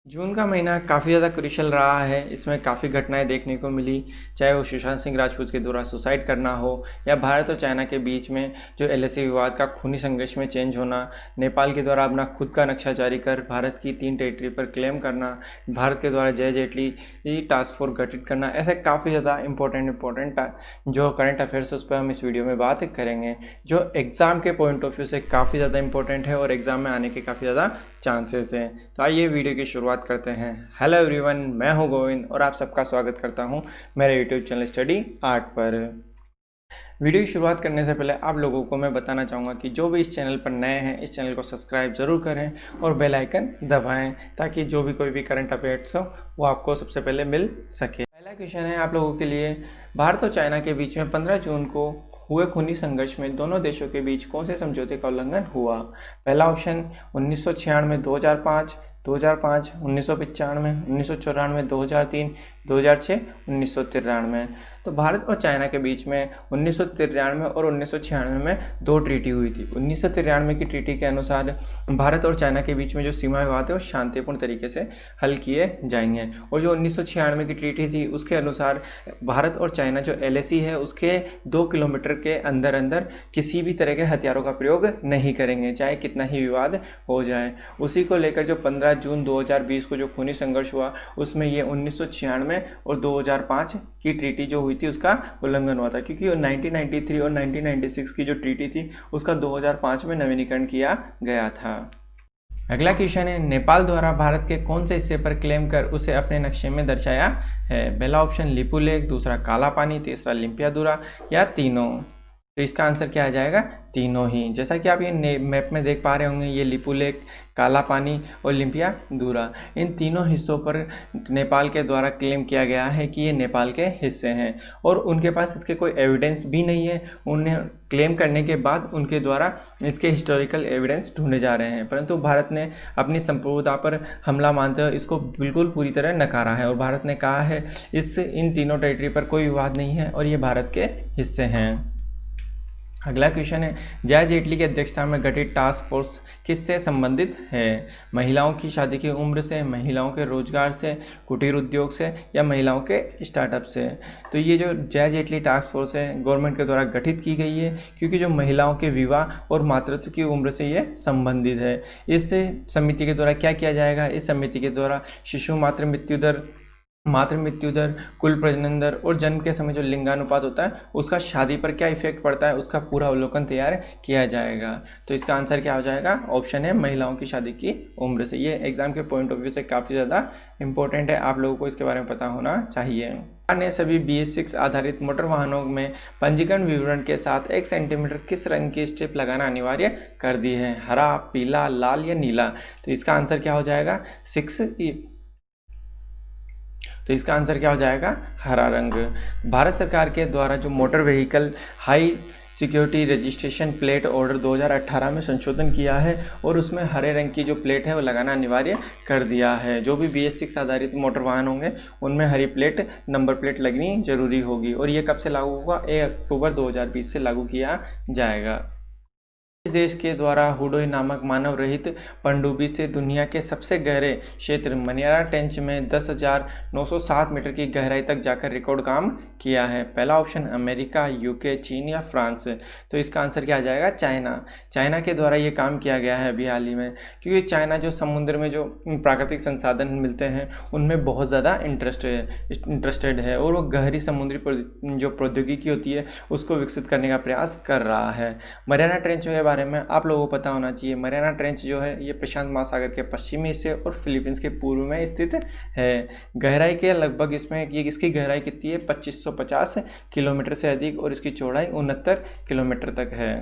जून का महीना काफ़ी ज़्यादा क्रूशियल रहा है। इसमें काफ़ी घटनाएं देखने को मिली, चाहे वो सुशांत सिंह राजपूत के द्वारा सुसाइड करना हो या भारत और चाइना के बीच में जो एलएसी विवाद का खूनी संघर्ष में चेंज होना, नेपाल के द्वारा अपना खुद का नक्शा जारी कर भारत की 3 टेरिटरी पर क्लेम करना, भारत के द्वारा जय जेटली टास्क फोर्स गठित करना, ऐसे काफ़ी ज़्यादा इंपॉर्टेंट जो करंट अफेयर्स उस पर हम इस वीडियो में बात करेंगे, जो एग्ज़ाम के पॉइंट ऑफ व्यू से काफ़ी ज़्यादा इंपॉर्टेंट है और एग्ज़ाम में आने के काफ़ी ज़्यादा चांसेस हैं। तो आइए वीडियो की शुरुआत करते हैं। हेलो एवरीवन, मैं हूं गोविंद और आप सबका स्वागत करता हूं मेरे यूट्यूब चैनल स्टडी आर्ट पर। वीडियो की शुरुआत करने से पहले आप लोगों को मैं बताना चाहूँगा कि जो भी इस चैनल पर नए हैं इस चैनल को सब्सक्राइब ज़रूर करें और बेल आइकन दबाएं ताकि जो भी कोई भी करंट अफेयर्स हो वो आपको सबसे पहले मिल सके। पहला क्वेश्चन है आप लोगों के लिए, भारत और चाइना के बीच में 15 जून को हुए खूनी संघर्ष में दोनों देशों के बीच कौन से समझौते का उल्लंघन हुआ? पहला ऑप्शन 1996, 2005, 2005, 1995, 1994, 2003, 2006, 1993। तो भारत और चाइना के बीच में 1993 और 1996 में 2 ट्रीटी हुई थी। 1993 की ट्रीटी के अनुसार भारत और चाइना के बीच में जो सीमा विवाद है वो शांतिपूर्ण तरीके से हल किए जाएंगे, और जो 1996 की ट्रीटी थी उसके अनुसार भारत और चाइना जो एलएसी है उसके 2 किलोमीटर के अंदर अंदर किसी भी तरह के हथियारों का प्रयोग नहीं करेंगे, चाहे कितना ही विवाद हो जाए। उसी को लेकर जो 15 जून 2020 को जो खूनी संघर्ष हुआ उसमें ये 1996 और 2005 की ट्रीटी जो हुई थी उसका उल्लंघन हुआ था, क्योंकि 1993 और 1996 की जो ट्रीटी थी उसका 2005 में नवीनीकरण किया गया था। अगला क्वेश्चन है, नेपाल द्वारा भारत के कौन से हिस्से पर क्लेम कर उसे अपने नक्शे में दर्शाया है? पहला ऑप्शन लिपू लेक, दूसरा काला पानी, तीसरा लिम्पियादुरा या तीनों? तो इसका आंसर क्या आ जाएगा? तीनों ही। जैसा कि आप ये मैप में देख पा रहे होंगे, ये लिपू लेक, काला पानी और लिम्पियादुरा, इन तीनों हिस्सों पर नेपाल के द्वारा क्लेम किया गया है कि ये नेपाल के हिस्से हैं और उनके पास इसके कोई एविडेंस भी नहीं है। उन्हें क्लेम करने के बाद उनके द्वारा इसके हिस्टोरिकल एविडेंस ढूंढे जा रहे हैं, परंतु भारत ने अपनी संप्रभुता पर हमला मानते हुए इसको बिल्कुल पूरी तरह नकारा है और भारत ने कहा है इन तीनों टेरिटरी पर कोई विवाद नहीं है और ये भारत के हिस्से हैं। अगला क्वेश्चन है, जय जेटली की अध्यक्षता में गठित टास्क फोर्स किससे संबंधित है? महिलाओं की शादी की उम्र से, महिलाओं के रोजगार से, कुटीर उद्योग से या महिलाओं के स्टार्टअप से? तो ये जो जय जेटली टास्क फोर्स है गवर्नमेंट के द्वारा गठित की गई है क्योंकि जो महिलाओं के विवाह और मातृत्व की उम्र से ये संबंधित है। इस समिति के द्वारा क्या किया जाएगा? इस समिति के द्वारा शिशु मातृ मृत्यु दर, कुल प्रजनन दर और जन्म के समय जो लिंगानुपात होता है उसका शादी पर क्या इफेक्ट पड़ता है उसका पूरा अवलोकन तैयार किया जाएगा। तो इसका आंसर क्या हो जाएगा? ऑप्शन है महिलाओं की शादी की उम्र से। ये एग्जाम के पॉइंट ऑफ व्यू से काफ़ी ज़्यादा इंपॉर्टेंट है, आप लोगों को इसके बारे में पता होना चाहिए। सरकार ने सभी BS6 आधारित मोटर वाहनों में पंजीकरण विवरण के साथ 1 सेंटीमीटर किस रंग की स्ट्रिप लगाना अनिवार्य कर दी है? हरा, पीला, लाल या नीला? तो इसका आंसर क्या हो जाएगा? 6। तो इसका आंसर क्या हो जाएगा? हरा रंग। भारत सरकार के द्वारा जो motor vehicle high security registration plate order 2018 में संशोधन किया है और उसमें हरे रंग की जो प्लेट है वो लगाना अनिवार्य कर दिया है। जो भी BS6 आधारित मोटर वाहन होंगे उनमें हरी प्लेट, नंबर प्लेट लगनी जरूरी होगी और ये कब से लागू होगा? 1 अक्टूबर 2020 से लागू किया जाएगा। इस देश के द्वारा हुडोई नामक मानव रहित पनडुब्बी से दुनिया के सबसे गहरे क्षेत्र मनियारा ट्रेंच में 10,907 मीटर की गहराई तक जाकर रिकॉर्ड काम किया है? पहला ऑप्शन अमेरिका, यूके, चीन या फ्रांस? तो इसका आंसर क्या आ जाएगा? चाइना के द्वारा ये काम किया गया है अभी हाल ही में, क्योंकि चाइना जो समुद्र में जो प्राकृतिक संसाधन मिलते हैं उनमें बहुत ज़्यादा इंटरेस्टेड है और वो गहरी समुद्री जो प्रौद्योगिकी होती है उसको विकसित करने का प्रयास कर रहा है। मरियाना ट्रेंच के बारे में आप लोगों को पता होना चाहिए। मरियाना ट्रेंच जो है ये प्रशांत महासागर के पश्चिमी हिस्से और फिलीपींस के पूर्व में स्थित है। गहराई के लगभग इसकी गहराई कितनी है? 2550 किलोमीटर से अधिक और इसकी चौड़ाई 69 किलोमीटर तक है।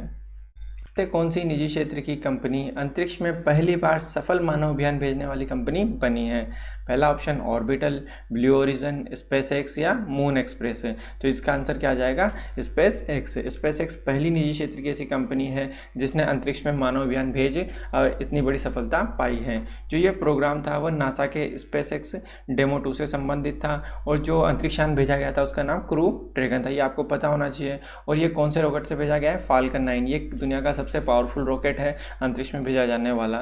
से कौन सी निजी क्षेत्र की कंपनी अंतरिक्ष में पहली बार सफल मानव अभियान भेजने वाली कंपनी बनी है? पहला option orbital, blue origin, space x या मून एक्सप्रेस है? तो इसका आंसर क्या आ जाएगा? Space x. स्पेस एक्स पहली निजी क्षेत्र की ऐसी कंपनी है जिसने अंतरिक्ष में मानव अभियान भेजे और इतनी बड़ी सफलता पाई है। जो ये प्रोग्राम था वह नासा के स्पेस एक्स डेमो 2 से संबंधित था और जो अंतरिक्षयान भेजा गया था उसका नाम क्रू ड्रैगन था, ये आपको पता होना चाहिए। और ये कौन से रॉकेट से भेजा गया है? फाल्कन 9। ये दुनिया का सबसे पावरफुल रॉकेट है अंतरिक्ष में भेजा जाने वाला।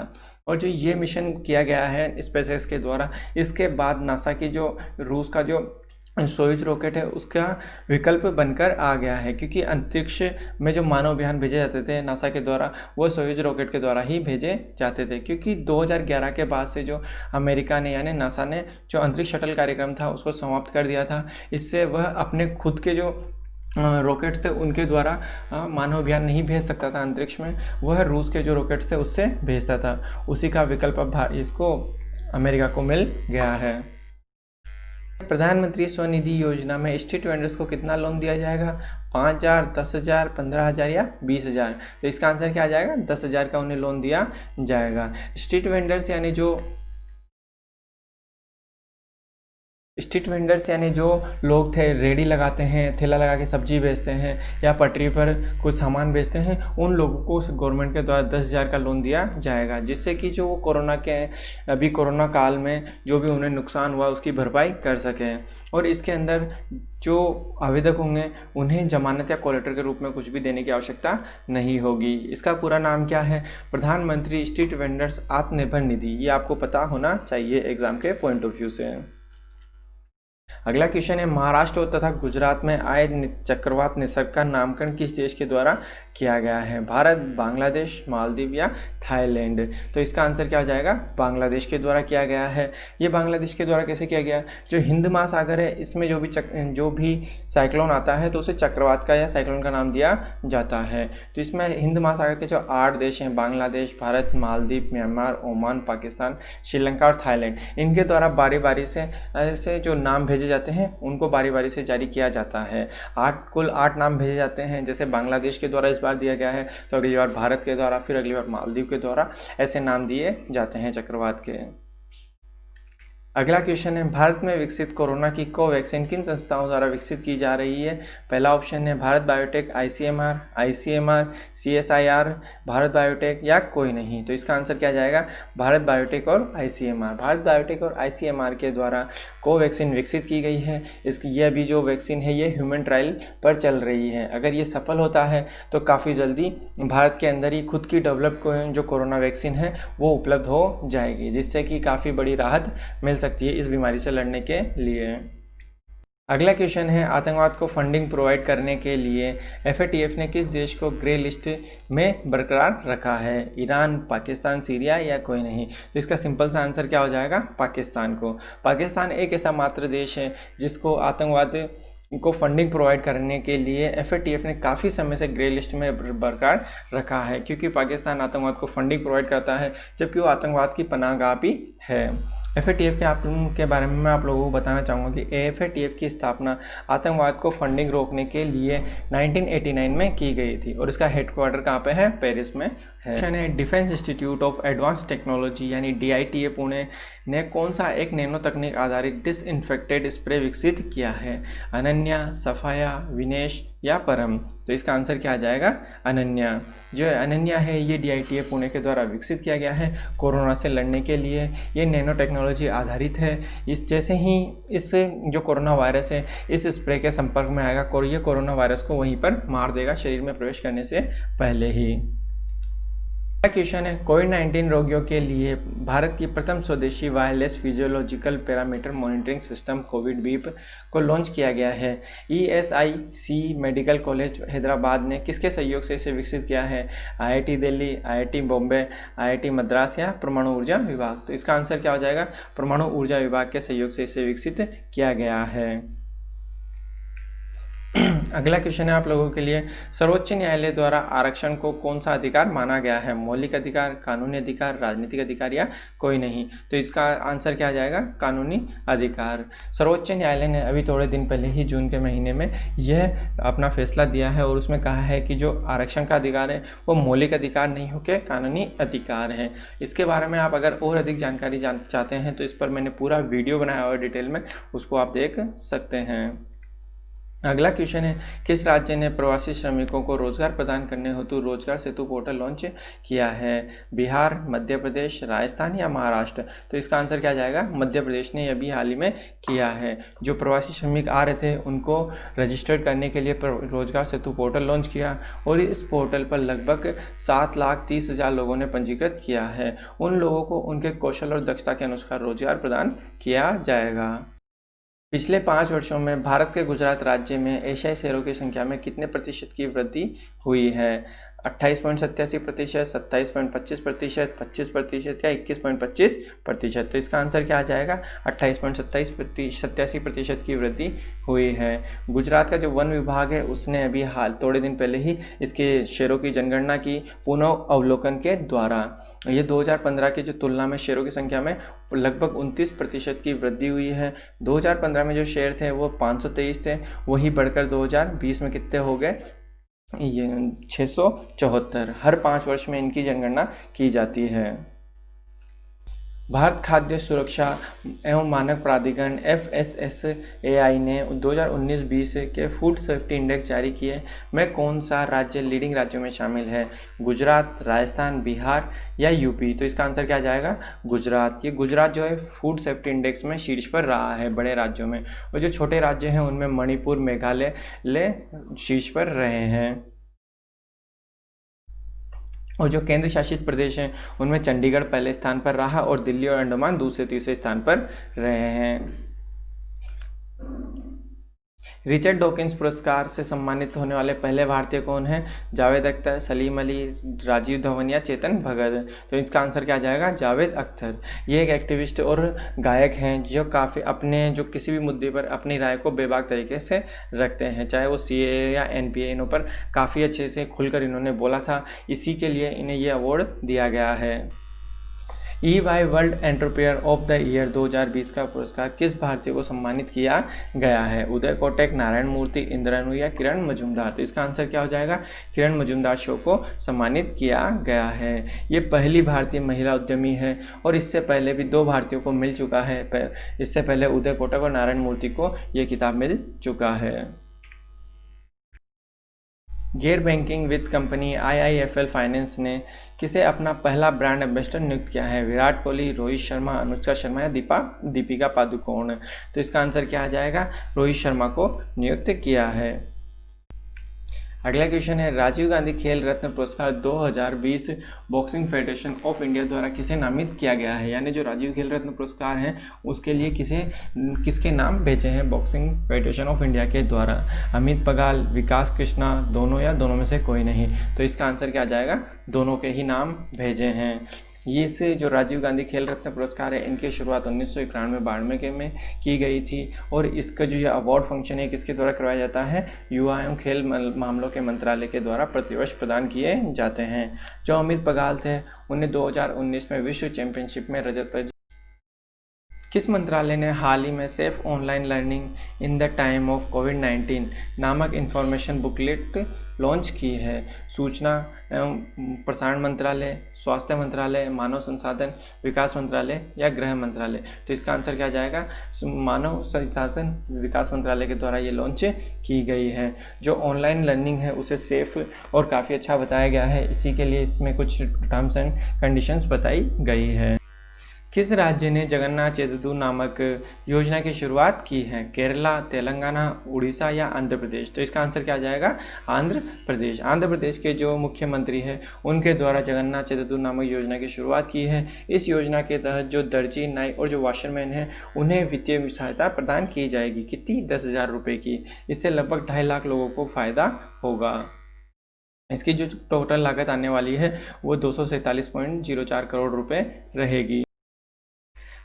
और जो ये मिशन किया गया है स्पेसएक्स के द्वारा, इसके बाद नासा की जो रूस का जो सोयूज रॉकेट है उसका विकल्प बनकर आ गया है, क्योंकि अंतरिक्ष में जो मानव अभियान भेजे जाते थे नासा के द्वारा वो सोयूज रॉकेट के द्वारा ही भेजे जाते थे। क्योंकि 2011 के बाद से जो अमेरिका ने यानी नासा ने जो अंतरिक्ष शटल कार्यक्रम था उसको समाप्त कर दिया था। इससे वह अपने खुद के जो रॉकेट्स थे उनके द्वारा मानव अभियान नहीं भेज सकता था अंतरिक्ष में, वह रूस के जो रॉकेट्स थे उससे भेजता था। उसी का विकल्प अब इसको अमेरिका को मिल गया है। प्रधानमंत्री स्वनिधि योजना में स्ट्रीट वेंडर्स को कितना लोन दिया जाएगा? 5,000, 10,000, 15,000 या 20,000? तो इसका आंसर क्या आ जाएगा? 10,000 का उन्हें लोन दिया जाएगा। स्ट्रीट वेंडर्स यानी जो लोग थे रेडी लगाते हैं, ठेला लगा के सब्जी बेचते हैं या पटरी पर कुछ सामान बेचते हैं, उन लोगों को गवर्नमेंट के द्वारा 10,000 का लोन दिया जाएगा, जिससे कि जो अभी कोरोना काल में जो भी उन्हें नुकसान हुआ उसकी भरपाई कर सकें। और इसके अंदर जो आवेदक होंगे उन्हें जमानत या कोलेटर के रूप में कुछ भी देने की आवश्यकता नहीं होगी। इसका पूरा नाम क्या है? प्रधानमंत्री स्ट्रीट वेंडर्स आत्मनिर्भर निधि। ये आपको पता होना चाहिए एग्जाम के पॉइंट ऑफ व्यू से। अगला क्वेश्चन है, महाराष्ट्र तथा गुजरात में आए चक्रवात निसर्ग का नामकरण किस देश के द्वारा किया गया है? भारत, बांग्लादेश, मालदीव या थाईलैंड? तो इसका आंसर क्या हो जाएगा? बांग्लादेश के द्वारा किया गया है। ये बांग्लादेश के द्वारा कैसे किया गया? जो हिंद महासागर है इसमें जो भी साइक्लोन आता है तो उसे चक्रवात का या साइक्लोन का नाम दिया जाता है। तो इसमें हिंद महासागर के जो 8 देश हैं, बांग्लादेश, भारत, मालदीव, म्यांमार, ओमान, पाकिस्तान, श्रीलंका और थाईलैंड, इनके द्वारा बारी बारी से ऐसे जो नाम भेजे जाते हैं उनको बारी बारी से जारी किया जाता है। कुल 8 नाम भेजे जाते हैं। जैसे बांग्लादेश के द्वारा इस बार दिया गया है, तो अगली बार भारत के द्वारा, फिर अगली बार मालदीव के द्वारा, ऐसे नाम दिए जाते हैं चक्रवात के। अगला क्वेश्चन है, भारत में विकसित कोरोना की कोवैक्सीन किन संस्थाओं द्वारा विकसित की जा रही है? पहला ऑप्शन है Bharat biotech, ICMR, CSIR, Bharat biotech या कोई नहीं। तो इसका आंसर क्या जाएगा? भारत बायोटेक और आईसीएमआर। भारत बायोटेक और आईसीएमआर के द्वारा कोवैक्सीन विकसित की गई है। ये अभी जो वैक्सीन है ये ह्यूमन ट्रायल पर चल रही है। अगर ये सफल होता है तो काफ़ी जल्दी भारत के अंदर ही खुद की डेवलप जो कोरोना वैक्सीन है वो उपलब्ध हो जाएगी, जिससे कि काफ़ी बड़ी राहत मिल सकती है इस बीमारी से लड़ने के लिए। अगला क्वेश्चन है, आतंकवाद को फंडिंग प्रोवाइड करने के लिए एफएटीएफ ने किस देश को ग्रे लिस्ट में बरकरार रखा है? ईरान, पाकिस्तान, सीरिया या कोई नहीं? तो इसका सिंपल सा आंसर क्या हो जाएगा? पाकिस्तान को। पाकिस्तान एक ऐसा मात्र देश है जिसको आतंकवाद को फंडिंग प्रोवाइड करने के लिए एफएटीएफ ने काफ़ी समय से ग्रे लिस्ट में बरकरार रखा है, क्योंकि पाकिस्तान आतंकवाद को फंडिंग प्रोवाइड करता है जबकि वो आतंकवाद की पनाहगाह भी है। एफएटीएफ के बारे में मैं आप लोगों को बताना चाहूँगा कि एफएटीएफ की स्थापना आतंकवाद को फंडिंग रोकने के लिए 1989 में की गई थी और इसका हेडक्वार्टर कहाँ पे है? पेरिस में है। Defence institute of advance technology यानी DITA पुणे ने कौन सा एक नैनो तकनीक आधारित डिसइंफेक्टेड स्प्रे विकसित किया है? अनन्या, सफाया, विनेश या परम? तो इसका आंसर क्या आ जाएगा? अनन्या। जो अनन्या है ये DITA पुणे के द्वारा विकसित किया गया है कोरोना से लड़ने के लिए। ये नैनो टेक्नोलॉजी आधारित है। इस जैसे ही इस जो कोरोना वायरस है इस स्प्रे के संपर्क में आएगा और ये कोरोना वायरस को वहीं पर मार देगा शरीर में प्रवेश करने से पहले ही। क्वेश्चन है, कोविड-19 रोगियों के लिए भारत की प्रथम स्वदेशी wireless physiological parameter monitoring system Covid beep को लॉन्च किया गया है। ESIC मेडिकल कॉलेज हैदराबाद ने किसके सहयोग से इसे विकसित किया है? IIT Delhi, IIT Bombay, IIT Madras या परमाणु ऊर्जा विभाग? तो इसका आंसर क्या हो जाएगा? परमाणु ऊर्जा विभाग के सहयोग से इसे विकसित किया गया है। अगला क्वेश्चन है आप लोगों के लिए, सर्वोच्च न्यायालय द्वारा आरक्षण को कौन सा अधिकार माना गया है? मौलिक अधिकार, कानूनी अधिकार, राजनीतिक अधिकार या कोई नहीं? तो इसका आंसर क्या आ जाएगा? कानूनी अधिकार। सर्वोच्च न्यायालय ने अभी थोड़े दिन पहले ही जून के महीने में यह अपना फैसला दिया है और उसमें कहा है कि जो आरक्षण का अधिकार है वो मौलिक अधिकार नहीं होकर कानूनी अधिकार है। इसके बारे में आप अगर और अधिक जानकारी चाहते हैं तो इस पर मैंने पूरा वीडियो बनाया हुआ है डिटेल में, उसको आप देख सकते हैं। अगला क्वेश्चन है, किस राज्य ने प्रवासी श्रमिकों को रोजगार प्रदान करने हेतु रोजगार सेतु पोर्टल लॉन्च किया है? बिहार, मध्य प्रदेश, राजस्थान या महाराष्ट्र? तो इसका आंसर क्या जाएगा? मध्य प्रदेश ने अभी हाल ही में किया है। जो प्रवासी श्रमिक आ रहे थे उनको रजिस्टर्ड करने के लिए रोजगार सेतु पोर्टल लॉन्च किया और इस पोर्टल पर लगभग 7,30,000 लोगों ने पंजीकृत किया है। उन लोगों को उनके कौशल और दक्षता के अनुसार रोजगार प्रदान किया जाएगा। पिछले 5 वर्षों में भारत के गुजरात राज्य में एशियाई शेरों की संख्या में कितने प्रतिशत की वृद्धि हुई है? 28.87%, 27.25%, 25% या 21.25%? तो इसका आंसर क्या आ जाएगा? 28.87% की वृद्धि हुई है। गुजरात का जो वन विभाग है उसने अभी थोड़े दिन पहले ही इसके शेरों की जनगणना की पुनः अवलोकन के द्वारा। ये 2015 की जो तुलना में शेरों की संख्या में लगभग 29% की वृद्धि हुई है। 2015 में जो शेर थे वो 523 थे, वही बढ़कर 2020 में कितने हो गए? ये 674। हर 5 वर्ष में इनकी जनगणना की जाती है। भारत खाद्य सुरक्षा एवं मानक प्राधिकरण FSSAI ने 2019-20 के फूड सेफ्टी इंडेक्स जारी किए। में कौन सा राज्य लीडिंग राज्यों में शामिल है? गुजरात, राजस्थान, बिहार या यूपी? तो इसका आंसर क्या जाएगा? गुजरात। ये गुजरात जो है फूड सेफ्टी इंडेक्स में शीर्ष पर रहा है बड़े राज्यों में, और जो छोटे राज्य हैं उनमें मणिपुर, मेघालय शीर्ष पर रहे हैं। और जो केंद्र शासित प्रदेश हैं उनमें चंडीगढ़ पहले स्थान पर रहा और दिल्ली और अंडमान दूसरे तीसरे स्थान पर रहे हैं। रिचर्ड डॉकिंस पुरस्कार से सम्मानित होने वाले पहले भारतीय कौन हैं? जावेद अख्तर, सलीम अली, राजीव धवन या चेतन भगत? तो इसका आंसर क्या जाएगा? जावेद अख्तर। ये एक एक्टिविस्ट और गायक हैं जो काफ़ी अपने जो किसी भी मुद्दे पर अपनी राय को बेबाक तरीके से रखते हैं, चाहे वो CAA या NPA, इन पर काफ़ी अच्छे से खुलकर इन्होंने बोला था। इसी के लिए इन्हें ये अवार्ड दिया गया है। EY world entrepreneur of the year 2020 का पुरस्कार किस भारतीय को सम्मानित किया गया है? उदय कोटक, नारायण मूर्ति, इंद्रानु या किरण मजूमदार? तो इसका आंसर क्या हो जाएगा? किरण मजूमदार शो को सम्मानित किया गया है। ये पहली भारतीय महिला उद्यमी है और इससे पहले भी 2 भारतीयों को मिल चुका है। इससे पहले उदय कोटक और नारायण मूर्ति को ये खिताब मिल चुका है। गैर बैंकिंग वित्त कंपनी IIFL फाइनेंस ने किसे अपना पहला ब्रांड एम्बेसडर नियुक्त किया है? विराट कोहली, रोहित शर्मा, अनुष्का शर्मा या दीपिका पादुकोण? तो इसका आंसर क्या आ जाएगा? रोहित शर्मा को नियुक्त किया है। अगला क्वेश्चन है, राजीव गांधी खेल रत्न पुरस्कार 2020 बॉक्सिंग फेडरेशन ऑफ इंडिया द्वारा किसे नामित किया गया है? यानी जो राजीव खेल रत्न पुरस्कार हैं उसके लिए किसके नाम भेजे हैं बॉक्सिंग फेडरेशन ऑफ इंडिया के द्वारा? अमित पगाल, विकास कृष्णा, दोनों या दोनों में से कोई नहीं? तो इसका आंसर क्या आ जाएगा? दोनों के ही नाम भेजे हैं। ये से जो राजीव गांधी खेल रत्न पुरस्कार है इनकी शुरुआत 1991 में की गई थी और इसका जो ये अवार्ड फंक्शन है किसके द्वारा करवाया जाता है? युवा एवं खेल मामलों के मंत्रालय के द्वारा प्रतिवर्ष प्रदान किए जाते हैं। जो अमित पगाल थे उन्हें 2019 में विश्व चैंपियनशिप में रजत पदक। किस मंत्रालय ने हाल ही में safe online learning in the time of कोविड-19 नामक इन्फॉर्मेशन बुकलेट लॉन्च की है? सूचना एवं प्रसारण मंत्रालय, स्वास्थ्य मंत्रालय, मानव संसाधन विकास मंत्रालय या गृह मंत्रालय? तो इसका आंसर क्या जाएगा? मानव संसाधन विकास मंत्रालय के द्वारा ये लॉन्च की गई है। जो ऑनलाइन लर्निंग है उसे सेफ और काफ़ी अच्छा बताया गया है, इसी के लिए इसमें कुछ टर्म्स एंड कंडीशंस बताई गई है। किस राज्य ने जगन्नाथ सेतु नामक योजना की शुरुआत की है? केरला, तेलंगाना, उड़ीसा या आंध्र प्रदेश? तो इसका आंसर क्या जाएगा? आंध्र प्रदेश। आंध्र प्रदेश के जो मुख्यमंत्री हैं उनके द्वारा जगन्नाथ सेतु नामक योजना की शुरुआत की है। इस योजना के तहत जो दर्जी, नाई और जो वॉशरमैन हैं उन्हें वित्तीय सहायता प्रदान की जाएगी। कितनी? 10,000 रुपये की। इससे लगभग 2.5 लाख लोगों को फ़ायदा होगा। इसकी जो टोटल लागत आने वाली है वो 247.04 करोड़ रुपये रहेगी।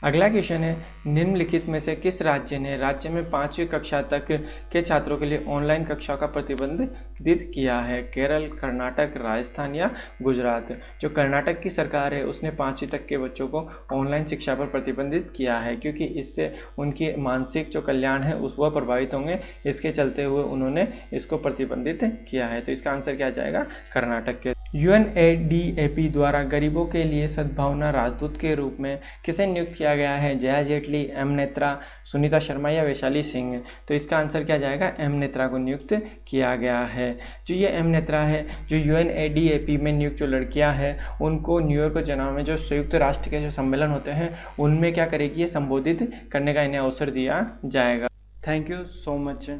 अगला क्वेश्चन है, निम्नलिखित में से किस राज्य ने राज्य में 5वीं कक्षा तक के छात्रों के लिए ऑनलाइन कक्षाओं का प्रतिबंधित किया है? केरल, कर्नाटक, राजस्थान या गुजरात? जो कर्नाटक की सरकार है उसने 5वीं तक के बच्चों को ऑनलाइन शिक्षा पर प्रतिबंधित किया है क्योंकि इससे उनकी मानसिक जो कल्याण है वह प्रभावित होंगे। इसके चलते हुए उन्होंने इसको प्रतिबंधित किया है। तो इसका आंसर क्या जाएगा? कर्नाटक के। यूएनएडीएपी द्वारा गरीबों के लिए सद्भावना राजदूत के रूप में किसे नियुक्त किया गया है? जया जेटली, एम नेत्रा, सुनीता शर्मा या वैशाली सिंह? तो इसका आंसर क्या जाएगा? एम नेत्रा को नियुक्त किया गया है। जो ये एम नेत्रा है, जो यूएनएडीएपी में नियुक्त जो लड़कियां हैं, उनको न्यूयॉर्क और जेनेवा में जो संयुक्त राष्ट्र के जो सम्मेलन होते हैं उनमें क्या करेगी? ये संबोधित करने का इन्हें अवसर दिया जाएगा। Thank you so much.